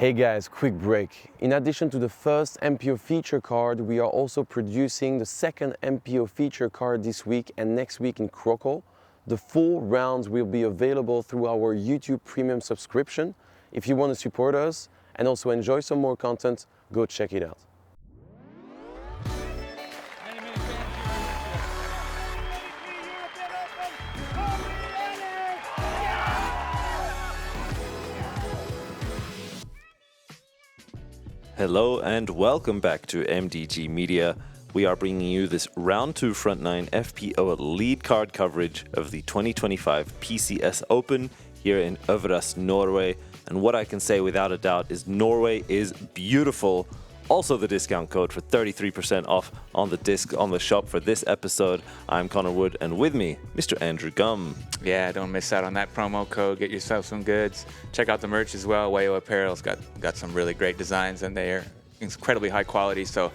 Hey guys, quick break. In addition to the first MPO feature card, we are also producing the second MPO feature card this week and next week in Krakow. The full rounds will be available through our YouTube Premium subscription. If you want to support us and also enjoy some more content, go check it out. Hello and welcome back to MDG Media. We are bringing you this Round 2 Front 9 FPO lead card coverage of the 2025 PCS Open here in Øverås, Norway. And what I can say without a doubt is Norway is beautiful. Also the discount code for 33% off on the shop for this episode. I'm Connor Wood, and with me, Mr. Andrew Gum. Yeah, don't miss out on that promo code. Get yourself some goods. Check out the merch as well. Wayo Apparel's got some really great designs, and they're incredibly high quality. So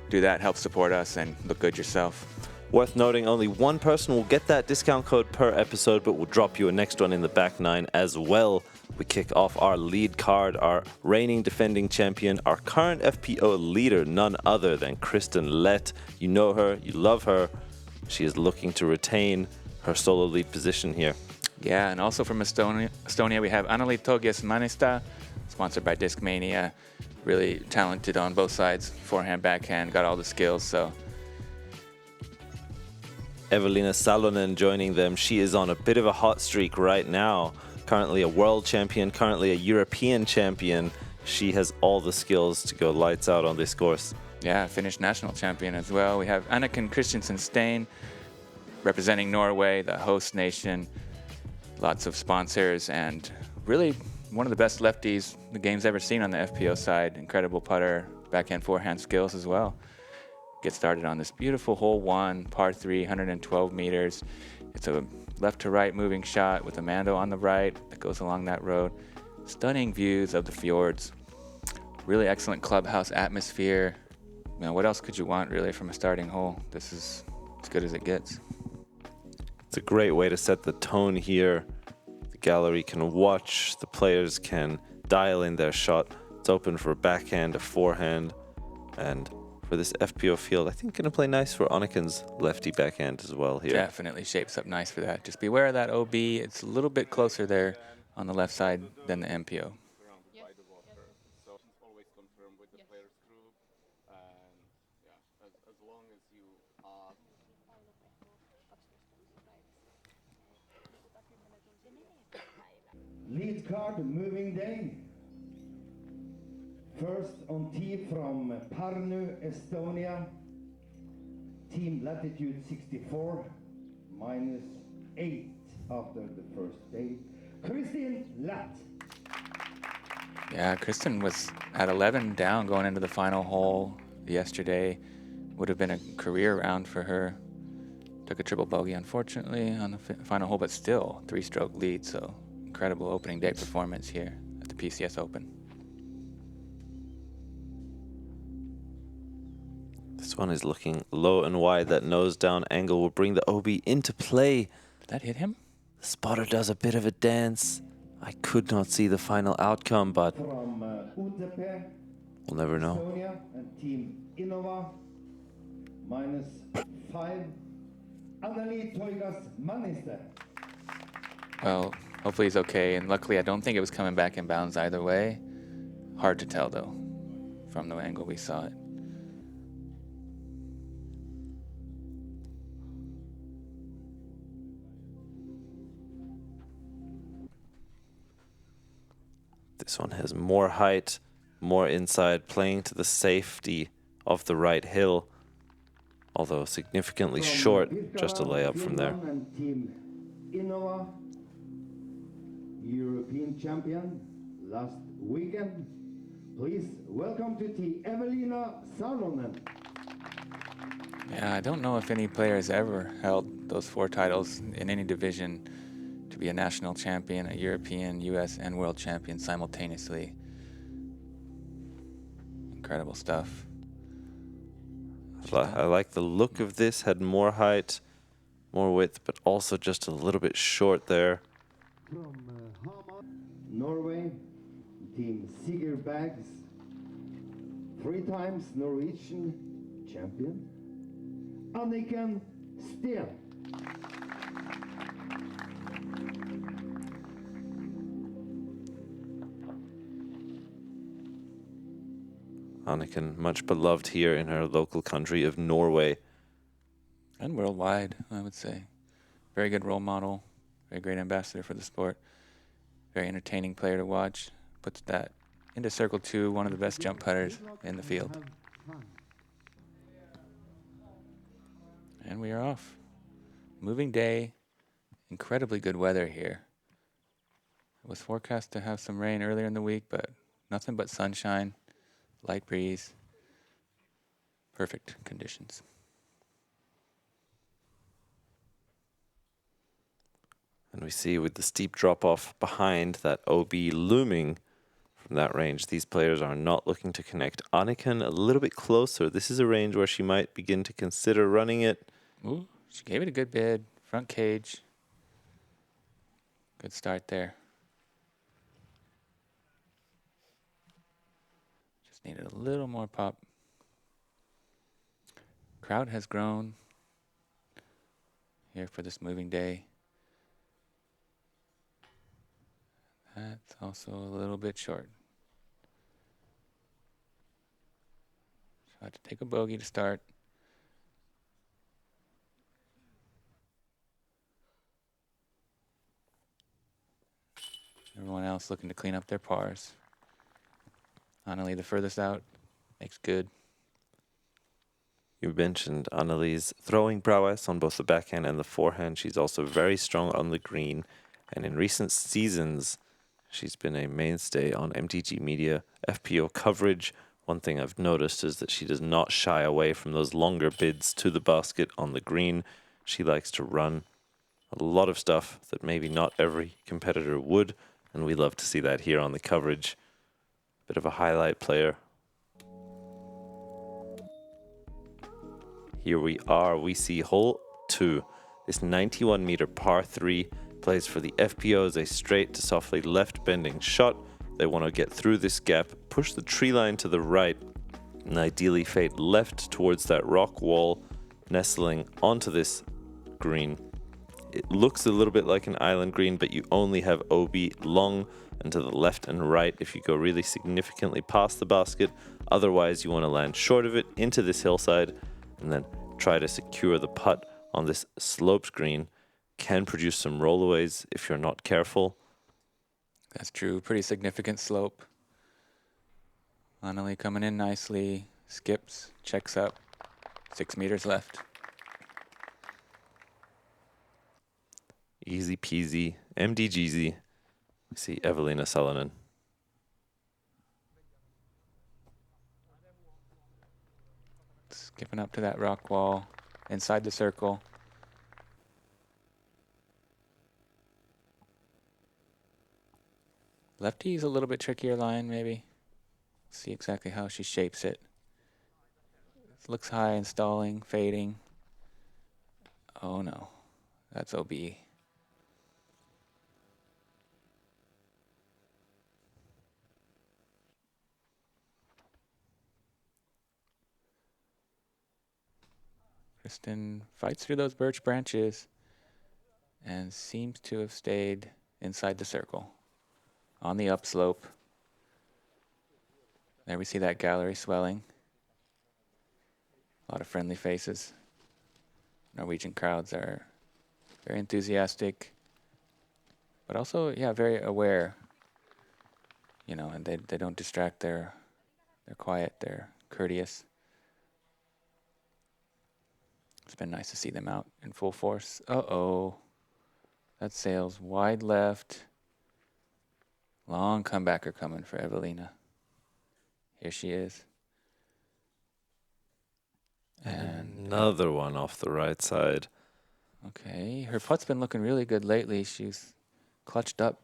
do that, help support us, and look good yourself. Worth noting, only one person will get that discount code per episode, but we'll drop you a next one in the back nine as well. We kick off our lead card, our reigning defending champion, our current FPO leader, none other than Kristen Lätt. You know her, you love her. She is looking to retain her solo lead position here. Yeah, and also from Estonia we have Tõugjas Manista, sponsored by Discmania. Really talented on both sides, forehand, backhand, got all the skills. So Evelina Salonen joining them. She is on a bit of a hot streak right now. Currently a world champion, currently a European champion. She has all the skills to go lights out on this course. yeah, Finnish national champion as well. We have Anniken Christensen Steen representing Norway, the host nation. Lots of sponsors and really one of the best lefties the game's ever seen on the FPO side. Incredible putter, backhand, forehand skills as well. Get started on this beautiful hole 1, par 3, 112 meters. It's a left to right moving shot with a Mando on the right that goes along that road. Stunning views of the fjords. Really excellent clubhouse atmosphere. You know, what else could you want really from a starting hole? This is as good as it gets. It's a great way to set the tone here. The gallery can watch, the players can dial in their shot. It's open for a backhand, a forehand, and for this FPO field, I think going to play nice for Anniken's lefty backhand as well here. Definitely shapes up nice for that. Just beware of that OB. It's a little bit closer there on the left side than the MPO. Lead card moving day. First on tee from Pärnu, Estonia. Team latitude 64, -8 after the first day. Kristen Lätt. Yeah, Kristen was at 11 down going into the final hole yesterday. Would have been a career round for her. Took a triple bogey, unfortunately, on the final hole, but still 3-stroke lead. So incredible opening day performance here at the PCS Open. This one is looking low and wide. That nose down angle will bring the OB into play. Did that hit him? The spotter does a bit of a dance. I could not see the final outcome, but From UTP, we'll never know. Estonia, and Team Innova, -5. Tõugjas Manista. Well, hopefully he's okay. And luckily, I don't think it was coming back in bounds either way. Hard to tell, though, from the angle we saw it. This one has more height, more inside, playing to the safety of the right hill, although significantly short, just a layup from there. And Team Innova, European champion last weekend. Please welcome to Team Evelina Salonen. Yeah, I don't know if any player has ever held those 4 titles in any division to be a national champion, a European, US, and world champion simultaneously. Incredible stuff. I like the look of this, had more height, more width, but also just a little bit short there. Norway, Team SIGR bags, 3 times Norwegian champion, Steen. Anniken, much beloved here in her local country of Norway. And worldwide, I would say. Very good role model, very great ambassador for the sport, very entertaining player to watch. Puts that into circle 2, one of the best jump putters in the field. And we are off. Moving day, incredibly good weather here. It was forecast to have some rain earlier in the week, but nothing but sunshine, light breeze, perfect conditions. And we see with the steep drop-off behind that OB looming from that range, these players are not looking to connect. Anniken a little bit closer. This is a range where she might begin to consider running it. Ooh, she gave it a good bid. Front cage. Good start there. Just needed a little more pop. Crowd has grown here for this moving day. That's also a little bit short. Tried to take a bogey to start. Everyone else looking to clean up their pars. Annalie, the furthest out, makes good. You mentioned Annalie's throwing prowess on both the backhand and the forehand. She's also very strong on the green. And in recent seasons, she's been a mainstay on MDG Media FPO coverage. One thing I've noticed is that she does not shy away from those longer bids to the basket on the green. She likes to run a lot of stuff that maybe not every competitor would. And we love to see that here on the coverage. Bit of a highlight player. Here we are. We see hole 2. This 91-meter par 3 plays for the FPO as a straight to softly left bending shot. They want to get through this gap, push the tree line to the right, and ideally fade left towards that rock wall, nestling onto this green. It looks a little bit like an island green, but you only have OB long and to the left and right if you go really significantly past the basket. Otherwise, you want to land short of it into this hillside and then try to secure the putt on this sloped green. Can produce some rollaways if you're not careful. That's true. Pretty significant slope. Annalie coming in nicely. Skips, checks up. 6 meters left. Easy peasy. MDGZ. We see Evelina Salonen. Skipping up to that rock wall. Inside the circle. Lefty's a little bit trickier line, maybe. See exactly how she shapes it. It looks high and stalling, fading. Oh no, that's OB. Kristen fights through those birch branches and seems to have stayed inside the circle. On the upslope. There we see that gallery swelling. A lot of friendly faces. Norwegian crowds are very enthusiastic, but also, yeah, very aware. You know, and they don't distract. They're quiet. They're courteous. It's been nice to see them out in full force. Uh-oh. That sails wide left. Long comebacker coming for Evelina. Here she is. And another one off the right side. Okay, her putt's been looking really good lately. She's clutched up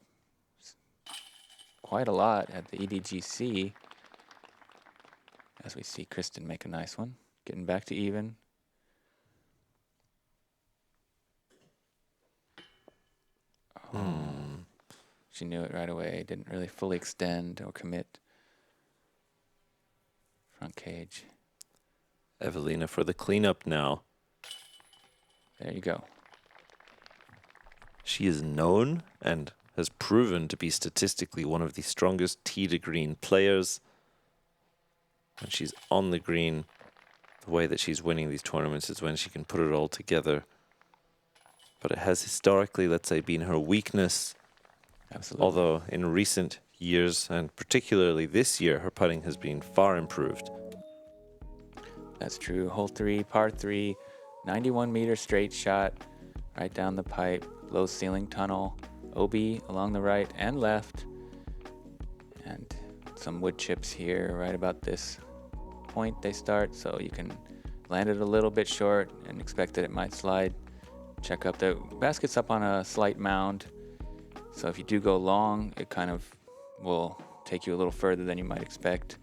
quite a lot at the EDGC. As we see Kristen make a nice one. Getting back to even. She knew it right away. Didn't really fully extend or commit. Front cage. Evelina for the cleanup now. There you go. She is known and has proven to be statistically one of the strongest tee to green players. When she's on the green, the way that she's winning these tournaments is when she can put it all together. But it has historically, let's say, been her weakness. Absolutely. Although in recent years, and particularly this year, her putting has been far improved. That's true. Hole 3, par 3, 91-meter straight shot, right down the pipe, low ceiling tunnel, OB along the right and left, and some wood chips here right about this point they start, so you can land it a little bit short and expect that it might slide. Check up. The basket's up on a slight mound, so if you do go long, it kind of will take you a little further than you might expect.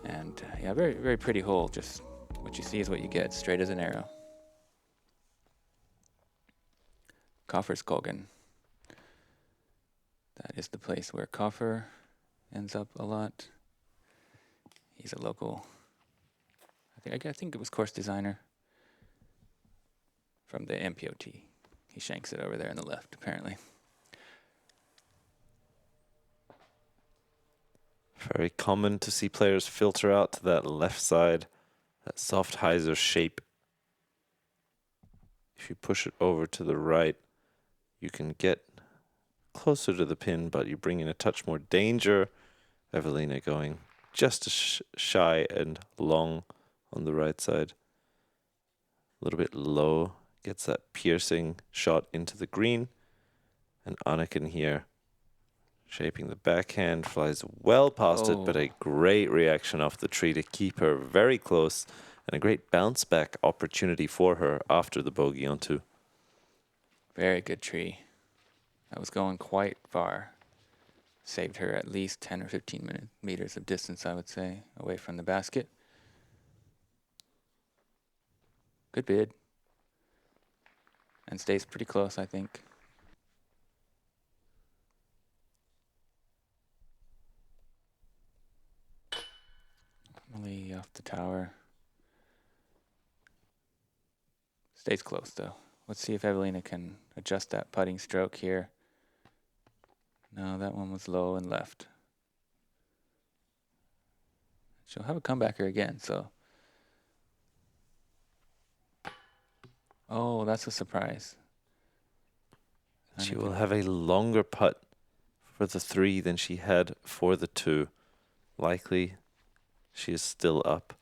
And yeah, very, very pretty hole. Just what you see is what you get, straight as an arrow. Kofferskogen. That is the place where Koffer ends up a lot. He's a local, I think it was course designer from the MPOT. He shanks it over there on the left, apparently. Very common to see players filter out to that left side, that soft hyzer shape. If you push it over to the right, you can get closer to the pin, but you bring in a touch more danger. Evelina going just as shy and long on the right side. A little bit low, gets that piercing shot into the green. And Anniken here, shaping the backhand, flies well past it, but a great reaction off the tree to keep her very close, and a great bounce back opportunity for her after the bogey on 2. Very good tree. That was going quite far. Saved her at least 10 or 15 meters of distance, I would say, away from the basket. Good bid. And stays pretty close, I think. Emily off the tower. Stays close, though. Let's see if Evelina can adjust that putting stroke here. No, that one was low and left. She'll have a comebacker again, so. Oh, that's a surprise. She will have a longer putt for the 3 than she had for the 2. Likely, she is still up.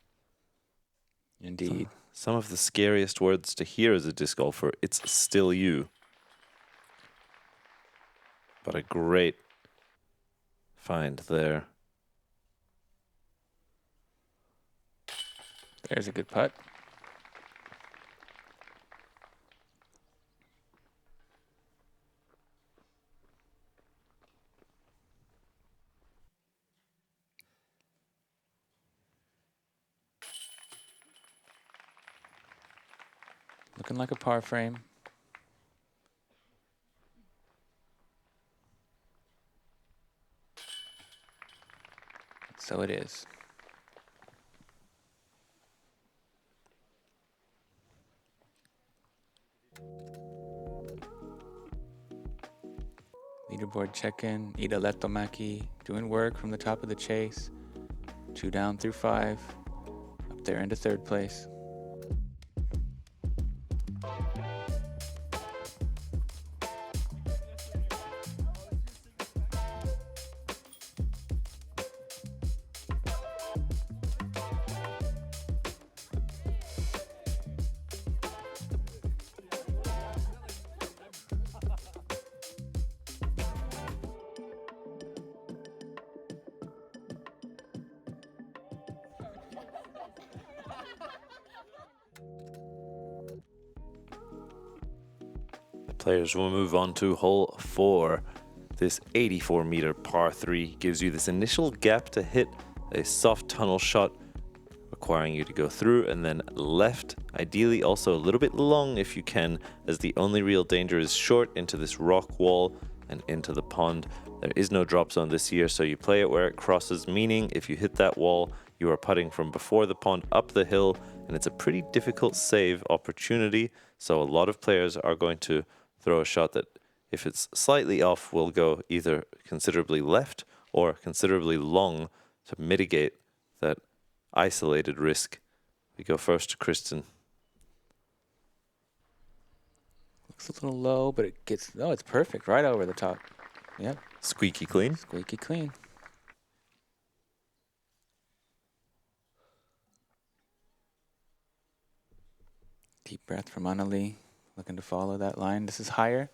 Indeed. Some of the scariest words to hear as a disc golfer, it's still you. But a great find there. There's a good putt. Looking like a par frame. So it is. Leaderboard check-in. Ida Lehtomäki doing work from the top of the chase. 2 down through 5. Up there into 3rd place. Players will move on to hole 4. This 84-meter par 3 gives you this initial gap to hit a soft tunnel shot, requiring you to go through and then left, ideally also a little bit long if you can, as the only real danger is short into this rock wall and into the pond. There is no drop zone this year, so you play it where it crosses, meaning if you hit that wall, you are putting from before the pond up the hill, and it's a pretty difficult save opportunity. So a lot of players are going to throw a shot that, if it's slightly off, will go either considerably left or considerably long to mitigate that isolated risk. We go first to Kristen. Looks a little low, but it gets, oh, it's perfect, right over the top. Yep. Squeaky clean. Squeaky clean. Deep breath from Anneli, looking to follow that line. This is higher.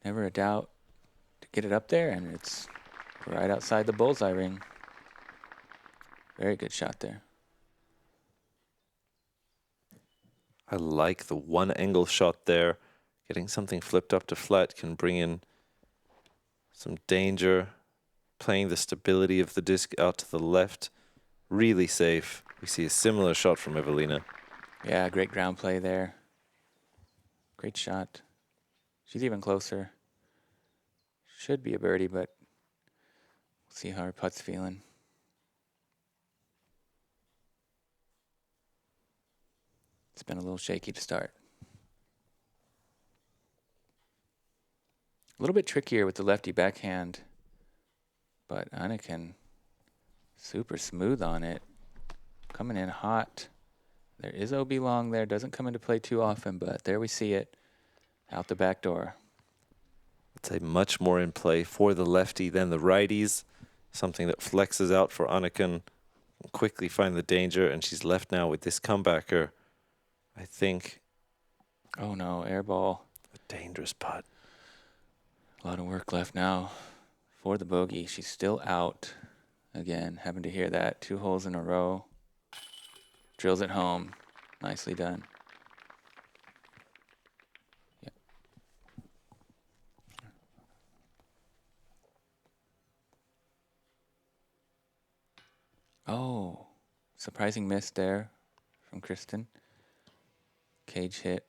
Never a doubt to get it up there, and it's right outside the bullseye ring. Very good shot there. I like the one angle shot there. Getting something flipped up to flat can bring in some danger. Playing the stability of the disc out to the left. Really safe. We see a similar shot from Evelina. Yeah, great ground play there. Great shot. She's even closer. Should be a birdie, but we'll see how her putt's feeling. It's been a little shaky to start. A little bit trickier with the lefty backhand, but Anneken super smooth on it. Coming in hot. There is OB long there. Doesn't come into play too often, but there we see it. Out the back door. I'd say much more in play for the lefty than the righties. Something that flexes out for Anneken. Quickly find the danger, and she's left now with this comebacker. I think. Oh no, air ball. A dangerous putt. A lot of work left now for the bogey. She's still out. Again, having to hear that. 2 holes in a row. Drills it home. Nicely done. Yep. Oh, surprising miss there from Kristen. Cage hit.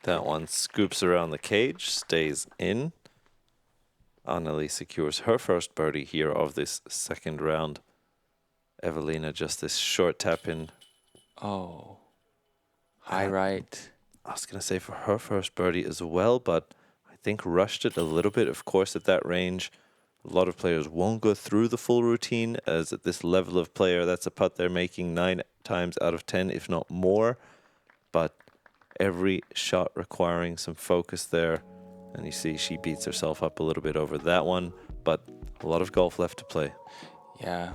That one scoops around the cage, stays in. Anneli secures her first birdie here of this second round. Evelina just this short tap in. Oh, high right. I was going to say for her first birdie as well, but I think rushed it a little bit. Of course, at that range, a lot of players won't go through the full routine, as at this level of player, that's a putt they're making 9 times out of 10, if not more. But every shot requiring some focus there. And you see she beats herself up a little bit over that one, but a lot of golf left to play. Yeah,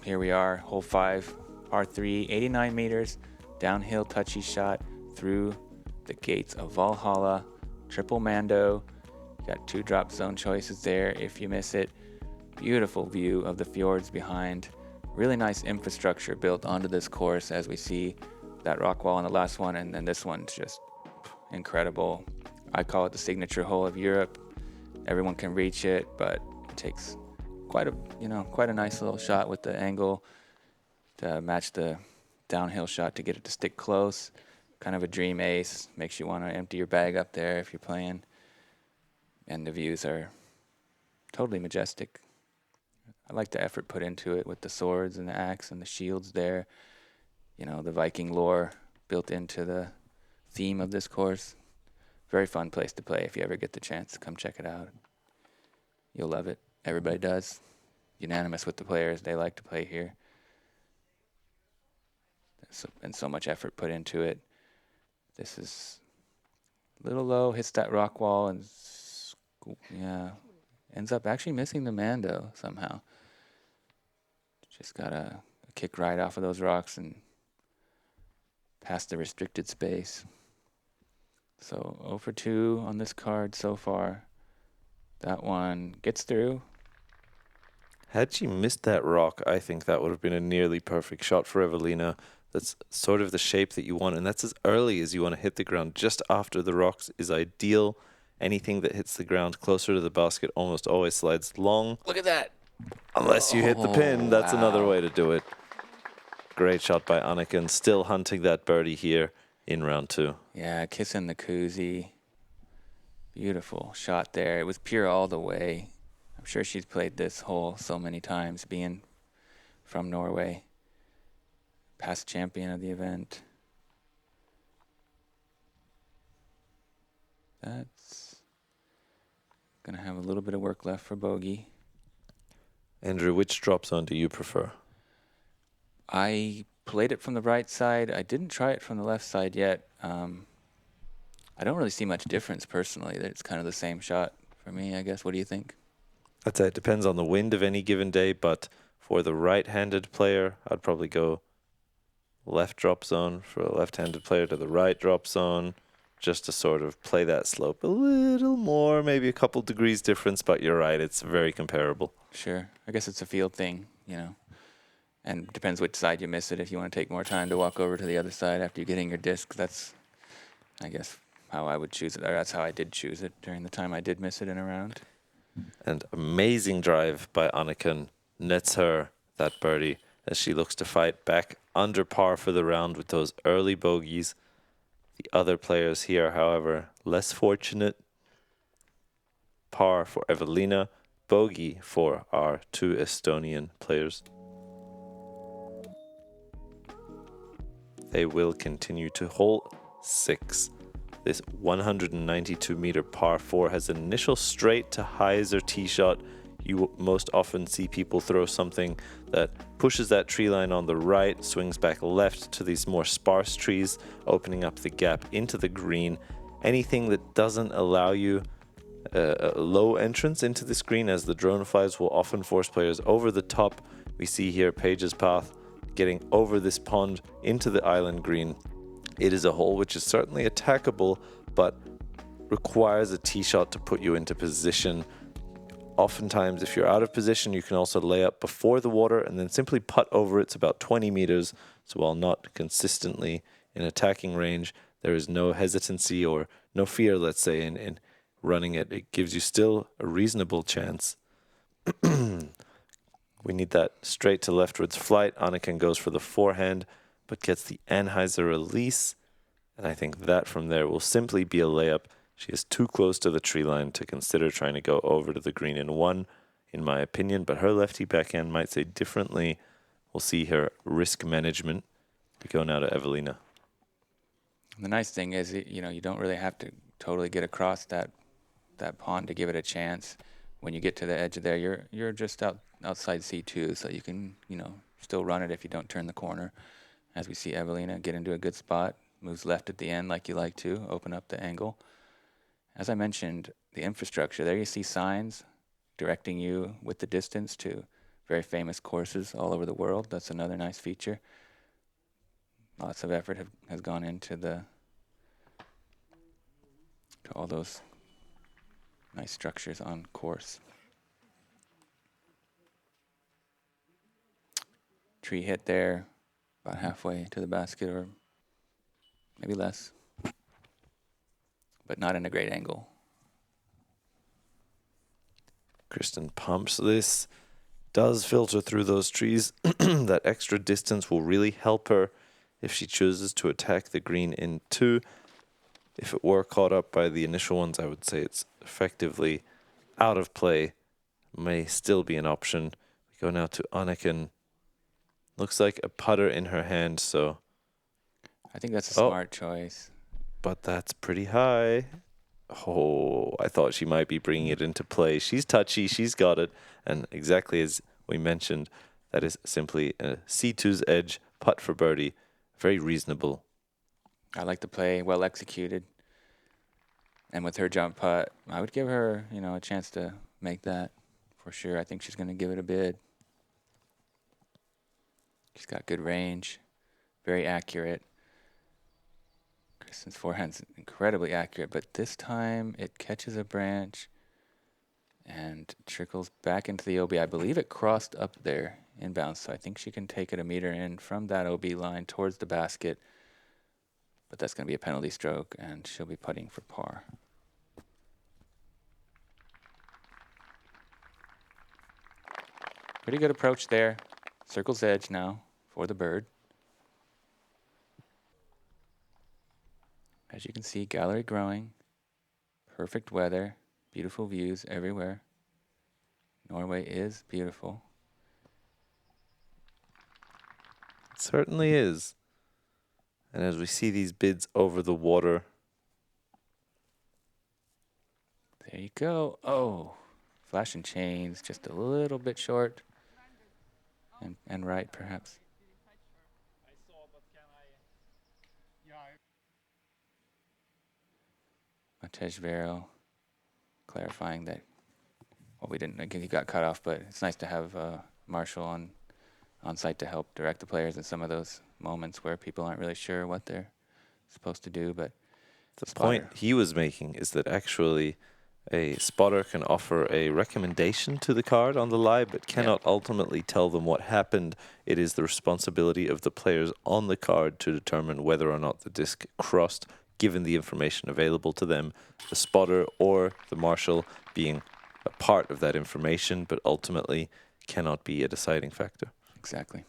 here we are, hole 5, R3, 89 meters, downhill touchy shot through the gates of Valhalla, triple Mando. Got 2 drop zone choices there if you miss it. Beautiful view of the fjords behind. Really nice infrastructure built onto this course, as we see that rock wall on the last one, and then this one's just incredible. I call it the signature hole of Europe. Everyone can reach it, but it takes quite a nice little shot with the angle to match the downhill shot to get it to stick close. Kind of a dream ace. Makes you want to empty your bag up there if you're playing. And the views are totally majestic. I like the effort put into it with the swords and the axe and the shields there. You know, the Viking lore built into the theme of this course. Very fun place to play. If you ever get the chance, come check it out. You'll love it. Everybody does. Unanimous with the players. They like to play here. There's been so much effort put into it. This is a little low, hits that rock wall, and yeah, ends up actually missing the Mando somehow. Just got a kick right off of those rocks and past the restricted space. So 0 for 2 on this card so far. That one gets through. Had she missed that rock, I think that would have been a nearly perfect shot for Evelina. That's sort of the shape that you want, and that's as early as you want to hit the ground. Just after the rocks is ideal. Anything that hits the ground closer to the basket almost always slides long. Look at that. Unless you hit the pin, that's wow. another way to do it. Great shot by Anneken, still hunting that birdie here. in round 2. Yeah, kissing the koozie. Beautiful shot there. It was pure all the way. I'm sure she's played this hole so many times, being from Norway. Past champion of the event. That's going to have a little bit of work left for bogey. Andrew, which drop zone do you prefer? I played it from the right side. I didn't try it from the left side yet. I don't really see much difference personally. It's kind of the same shot for me, I guess. What do you think? I'd say it depends on the wind of any given day, but for the right-handed player, I'd probably go left drop zone. For a left-handed player, to the right drop zone, just to sort of play that slope a little more, maybe a couple degrees difference, but you're right, it's very comparable. Sure. I guess it's a field thing, you know. And depends which side you miss it. If you want to take more time to walk over to the other side after you're getting your disc, that's, I guess, how I would choose it. Or that's how I did choose it during the time I did miss it in a round. And amazing drive by Anniken nets her that birdie as she looks to fight back under par for the round with those early bogeys. The other players here, however, less fortunate. Par for Evelina, bogey for our 2 Estonian players. They will continue to hole 6. This 192-meter par 4 has an initial straight to hyzer tee shot. You most often see people throw something that pushes that tree line on the right, swings back left to these more sparse trees, opening up the gap into the green. Anything that doesn't allow you a low entrance into this green, as the drone flies will often force players over the top. We see here Paige's path getting over this pond into the island green. It is a hole which is certainly attackable, but requires a tee shot to put you into position. Oftentimes, if you're out of position, you can also lay up before the water and then simply putt over it. It's about 20 meters. So while not consistently in attacking range, there is no hesitancy or no fear, let's say, in running it. It gives you still a reasonable chance. We need that straight to leftwards flight. Anniken goes for the forehand, but gets the anhyzer release. And I think that from there will simply be a layup. She is too close to the tree line to consider trying to go over to the green in 1, in my opinion. But her lefty backhand might say differently. We'll see her risk management. We go now to Evelina. The nice thing is, you know, you don't really have to totally get across that pond to give it a chance. When you get to the edge of there, you're just outside C2, so you can, you know, still run it if you don't turn the corner. As we see Evelina get into a good spot, moves left at the end like you like to, open up the angle. As I mentioned, the infrastructure, there you see signs directing you with the distance to very famous courses all over the world. That's another nice feature. Lots of effort has gone into to all those nice structures on course. Tree hit there, about halfway to the basket, or maybe less, but not in a great angle. Kristen pumps this, does filter through those trees. That extra distance will really help her if she chooses to attack the green in 2. If it were caught up by the initial ones, I would say it's effectively out of play. May still be an option. We go now to Anniken. Looks like a putter in her hand, so... I think that's a smart choice. But that's pretty high. Oh, I thought she might be bringing it into play. She's touchy, she's got it. And exactly as we mentioned, that is simply a C2's edge putt for birdie. Very reasonable. I like the play, well executed. And with her jump putt, I would give her, you know, a chance to make that for sure. I think she's going to give it a bid. She's got good range, very accurate. Kristen's forehand's incredibly accurate, but this time it catches a branch and trickles back into the OB. I believe it crossed up there inbounds, so I think she can take it a meter in from that OB line towards the basket. But that's going to be a penalty stroke, and she'll be putting for par. Pretty good approach there. Circle's edge now for the bird. As you can see, gallery growing, perfect weather, beautiful views everywhere. Norway is beautiful. It certainly is. And as we see these bids over the water, There you go. Oh, flashing chains, just a little bit short. And right, perhaps. Matej Vero clarifying that, well, we didn't, again, he got cut off, but it's nice to have Marshall on site to help direct the players in some of those moments where people aren't really sure what they're supposed to do. But the point he was making is that actually a spotter can offer a recommendation to the card on the live, but cannot ultimately tell them what happened. It is the responsibility of the players on the card to determine whether or not the disc crossed, given the information available to them, the spotter or the marshal being a part of that information, but ultimately cannot be a deciding factor. Exactly.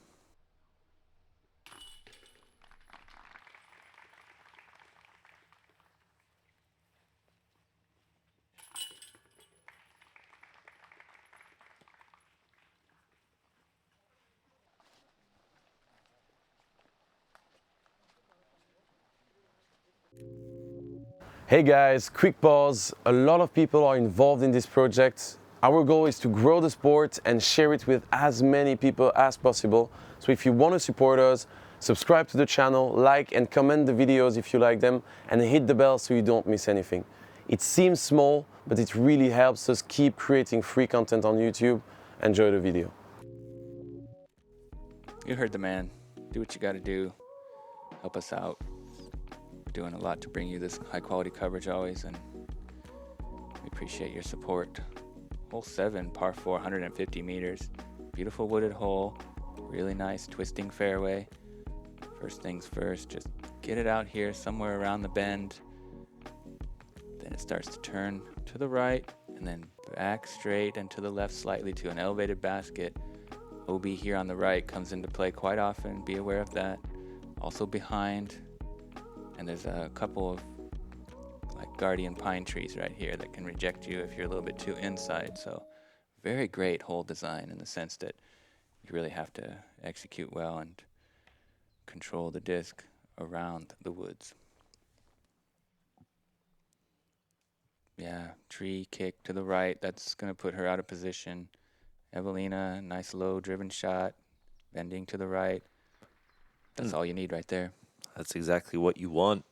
Hey guys, quick pause. A lot of people are involved in this project. Our goal is to grow the sport and share it with as many people as possible. So if you want to support us, subscribe to the channel, like and comment the videos if you like them, and hit the bell so you don't miss anything. It seems small, but it really helps us keep creating free content on YouTube. Enjoy the video. You heard the man. Do what you got to do. Help us out. We're doing a lot to bring you this high quality coverage always, and we appreciate your support. Hole 7, par 4, 150 meters. Beautiful wooded hole. Really nice twisting fairway. First things first, just get it out here somewhere around the bend. Then it starts to turn to the right and then back straight and to the left slightly to an elevated basket. OB here on the right comes into play quite often. Be aware of that. Also behind. And there's a couple of like guardian pine trees right here that can reject you if you're a little bit too inside. So very great hole design in the sense that you really have to execute well and control the disc around the woods. Yeah, tree kick to the right. That's going to put her out of position. Evelina, nice low driven shot, bending to the right. That's all you need right there. That's exactly what you want.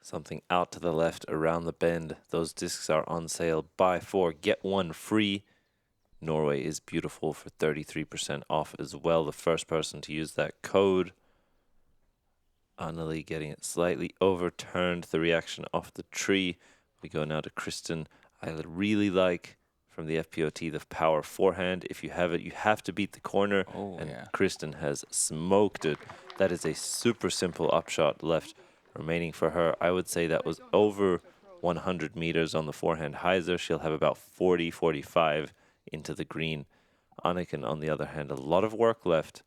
Something out to the left around the bend. Those discs are on sale. Buy 4, get 1 free. Norway is beautiful for 33% off as well. The first person to use that code. Anneli getting it slightly overturned. The reaction off the tree. We go now to Kristen. I really like from the FPO the power forehand. If you have it, you have to beat the corner. Oh, and yeah. Kristen has smoked it. That is a super simple upshot left remaining for her. I would say that was over 100 meters on the forehand hyzer. She'll have about 40, 45 into the green. Anniken, on the other hand, a lot of work left.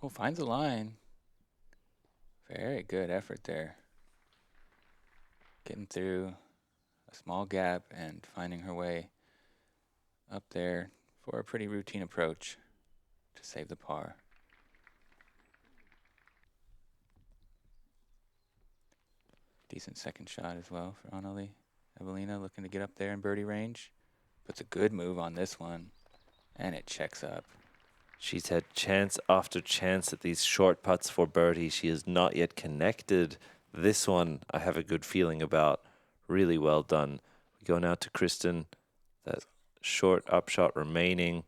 Oh, finds a line. Very good effort there. Getting through a small gap and finding her way up there for a pretty routine approach to save the par. Decent second shot as well for Anneli. Evelina looking to get up there in birdie range. Puts a good move on this one, and it checks up. She's had chance after chance at these short putts for birdie. She has not yet connected. This one I have a good feeling about. Really well done. We go now to Kristen. That short upshot remaining.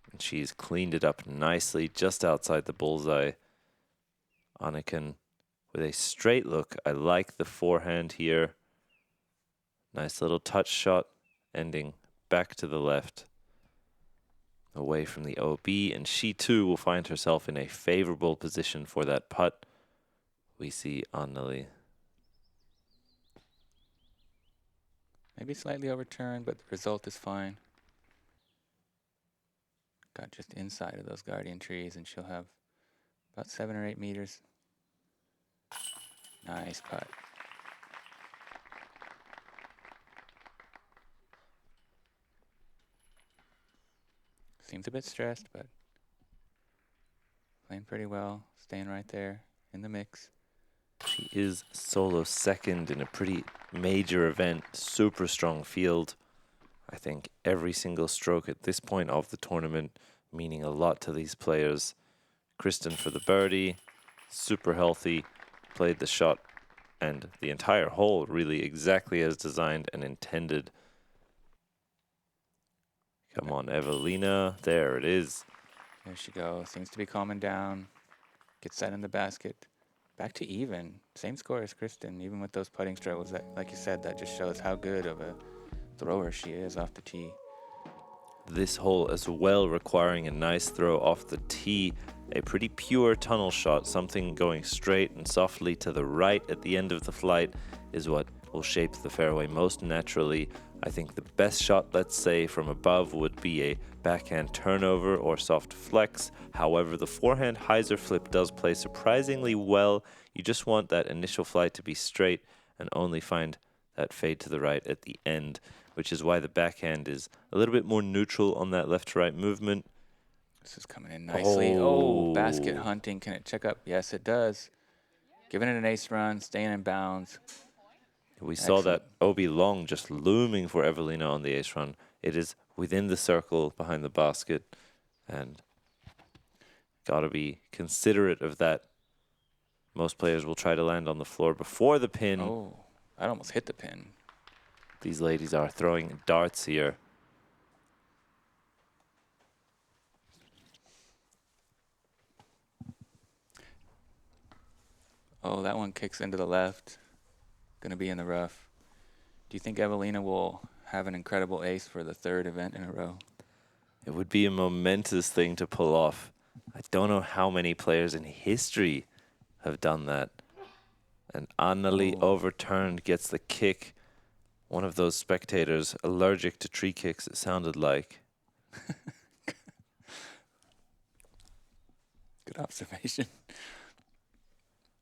And she's cleaned it up nicely just outside the bullseye. Anniken with a straight look. I like the forehand here. Nice little touch shot ending back to the left. Away from the OB, and she too will find herself in a favorable position for that putt. We see Anneli. Maybe slightly overturned, but the result is fine. Got just inside of those guardian trees, and she'll have about 7 or 8 meters. Nice putt. Seems a bit stressed, but playing pretty well. Staying right there in the mix. She is solo second in a pretty major event. Super strong field. I think every single stroke at this point of the tournament meaning a lot to these players. Kristen for the birdie. Super healthy. Played the shot and the entire hole really exactly as designed and intended. Come on, Evelina. There it is. There she goes. Seems to be calming down. Gets that in the basket. Back to even. Same score as Kristen, even with those putting struggles. That, like you said, that just shows how good of a thrower she is off the tee. This hole as well requiring a nice throw off the tee. A pretty pure tunnel shot, something going straight and softly to the right at the end of the flight is what will shape the fairway most naturally. I think the best shot, let's say, from above would be a backhand turnover or soft flex. However, the forehand hyzer flip does play surprisingly well. You just want that initial flight to be straight and only find that fade to the right at the end, which is why the backhand is a little bit more neutral on that left to right movement. This is coming in nicely. Oh, basket hunting. Can it check up? Yes, it does. Giving it an ace run, staying in bounds. We saw that OB long just looming for Evelina on the ace run. It is within the circle behind the basket, and got to be considerate of that. Most players will try to land on the floor before the pin. Oh, that almost hit the pin. These ladies are throwing darts here. Oh, that one kicks into the left. Going to be in the rough. Do you think Evelina will have an incredible ace for the third event in a row? It would be a momentous thing to pull off. I don't know how many players in history have done that. And Anneli overturned, gets the kick. One of those spectators allergic to tree kicks, it sounded like. Good observation.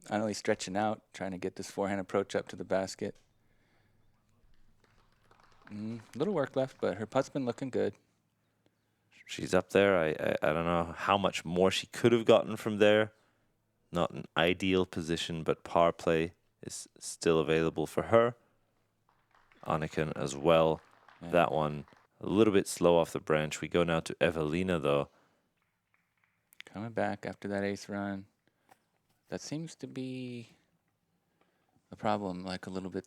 Anneli stretching out, trying to get this forehand approach up to the basket. Little work left, but her putt's been looking good. She's up there. I don't know how much more she could have gotten from there. Not an ideal position, but par play is still available for her. Anniken as well. Yeah. That one a little bit slow off the branch. We go now to Evelina, though. Coming back after that ace run. That seems to be a problem, like a little bit.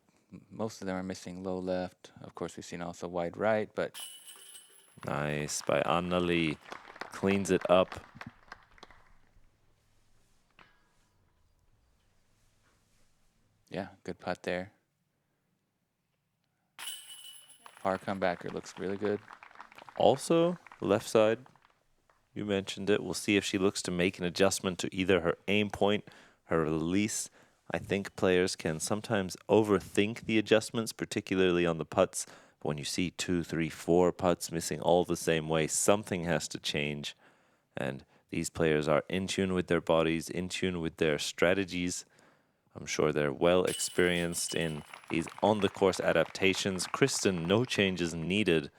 Most of them are missing low left. Of course, we've seen also wide right, but Nice by Anneli. Cleans it up. yeah, good putt there. Our comebacker looks really good. Also, left side. You mentioned it. We'll see if she looks to make an adjustment to either her aim point, her release. I think players can sometimes overthink the adjustments, particularly on the putts. But when you see 2, 3, 4 putts missing all the same way, something has to change. And these players are in tune with their bodies, in tune with their strategies. I'm sure they're well experienced in these on-the-course adaptations. Kristen, no changes needed,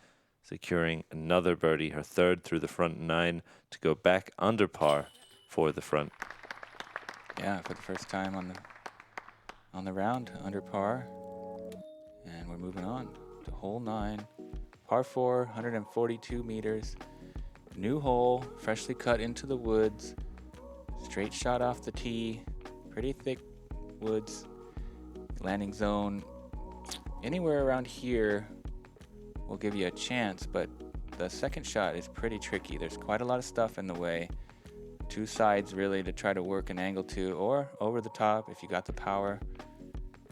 securing another birdie, her third through the front 9, to go back under par for the front. Yeah, for the first time on the round, under par. And we're moving on to hole 9. Par 4, 142 meters. New hole, freshly cut into the woods. Straight shot off the tee. Pretty thick woods. Landing zone anywhere around here will give you a chance, but the second shot is pretty tricky. There's quite a lot of stuff in the way. 2 sides really to try to work an angle to, or over the top if you got the power.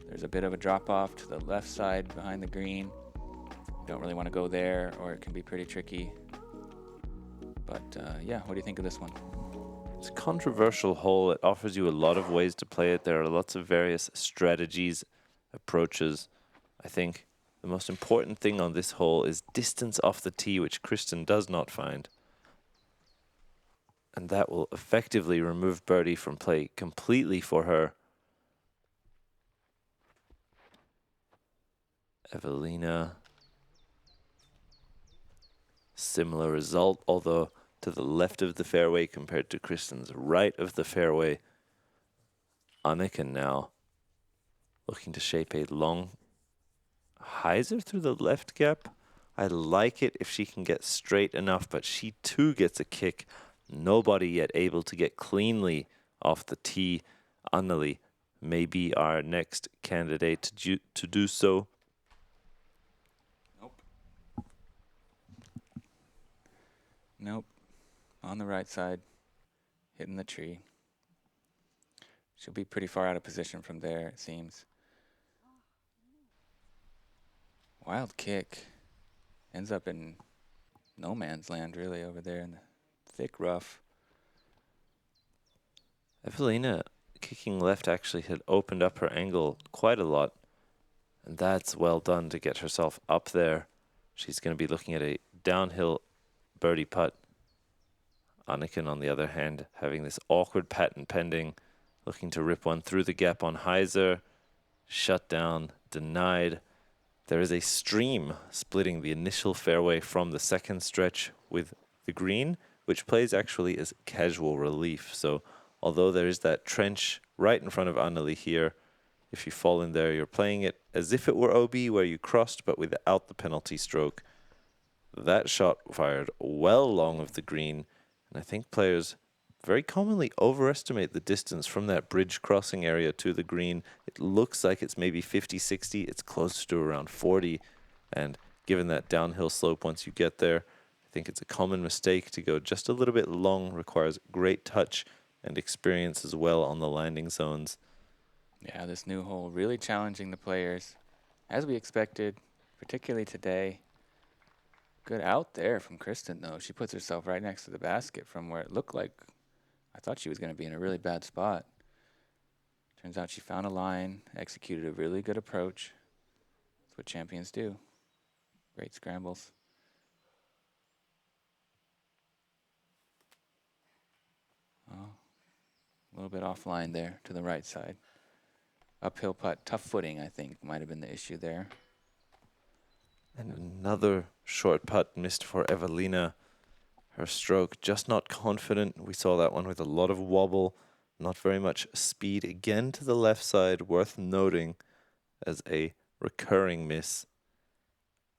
There's a bit of a drop off to the left side behind the green. You don't really want to go there, or it can be pretty tricky. But yeah, what do you think of this one? It's a controversial hole. It offers you a lot of ways to play it. There are lots of various strategies, approaches. I think the most important thing on this hole is distance off the tee, which Kristen does not find. And that will effectively remove birdie from play completely for her. Evelina similar result, although to the left of the fairway compared to Kristen's right of the fairway. Anniken now looking to shape a long hyzer through the left gap. I like it if she can get straight enough, but she too gets a kick. Nobody yet able to get cleanly off the tee. Anneli may be our next candidate to do so. Nope. On the right side, hitting the tree. She'll be pretty far out of position from there, it seems. Wild kick. Ends up in no man's land, really, over there in the thick rough. Evelina kicking left actually had opened up her angle quite a lot. And that's well done to get herself up there. She's going to be looking at a downhill birdie putt. Anniken, on the other hand, having this awkward pattern pending, looking to rip one through the gap on hyzer. Shut down, denied. There is a stream splitting the initial fairway from the second stretch with the green, which plays actually as casual relief. So although there is that trench right in front of Anneli here, if you fall in there, you're playing it as if it were OB where you crossed, but without the penalty stroke. That shot fired well long of the green, and I think players very commonly overestimate the distance from that bridge crossing area to the green. It looks like it's maybe 50, 60. It's closer to around 40. And given that downhill slope once you get there, I think it's a common mistake to go just a little bit long. Requires great touch and experience as well on the landing zones. Yeah, this new hole really challenging the players, as we expected, particularly today. Good out there from Kristen, though. She puts herself right next to the basket from where it looked like I thought she was going to be in a really bad spot. Turns out she found a line, executed a really good approach. That's what champions do. Great scrambles. Oh, a little bit offline there to the right side. Uphill putt, tough footing, I think, might have been the issue there. And another short putt missed for Evelina. Her stroke just not confident. We saw that one with a lot of wobble, not very much speed. Again to the left side, worth noting as a recurring miss.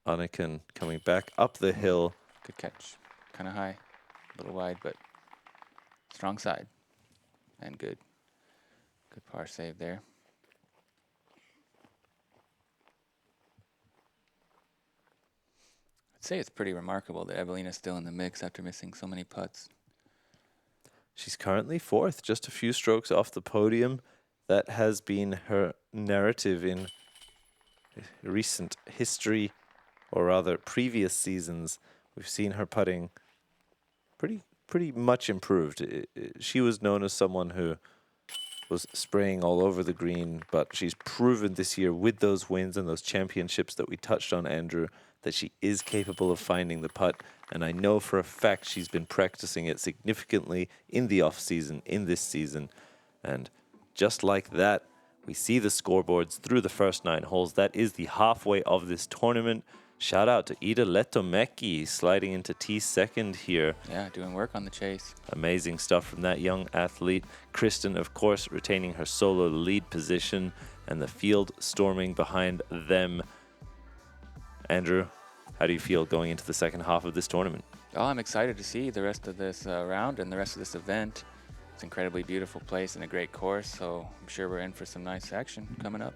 Anniken coming back up the hill. Good catch. Kind of high, a little wide, but strong side. And good. Good par save there. I'd say it's pretty remarkable that Evelina's still in the mix after missing so many putts. She's currently fourth, just a few strokes off the podium. That has been her narrative in recent history, or rather previous seasons. We've seen her putting pretty much improved. She was known as someone who was spraying all over the green, but she's proven this year with those wins and those championships that we touched on, Andrew, that she is capable of finding the putt. And I know for a fact she's been practicing it significantly in the off season, in this season. And just like that, we see the scoreboards through the first 9 holes. That is the halfway of this tournament. Shout out to Ida Lehtomäki sliding into T2 here. Yeah, doing work on the chase. Amazing stuff from that young athlete. Kristen, of course, retaining her solo lead position, and the field storming behind them. Andrew, how do you feel going into the second half of this tournament? Oh, I'm excited to see the rest of this round and the rest of this event. It's an incredibly beautiful place and a great course, so I'm sure we're in for some nice action coming up.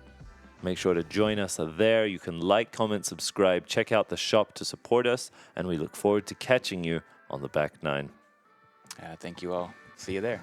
Make sure to join us there. You can like, comment, subscribe, check out the shop to support us, and we look forward to catching you on the back 9. Thank you all. See you there.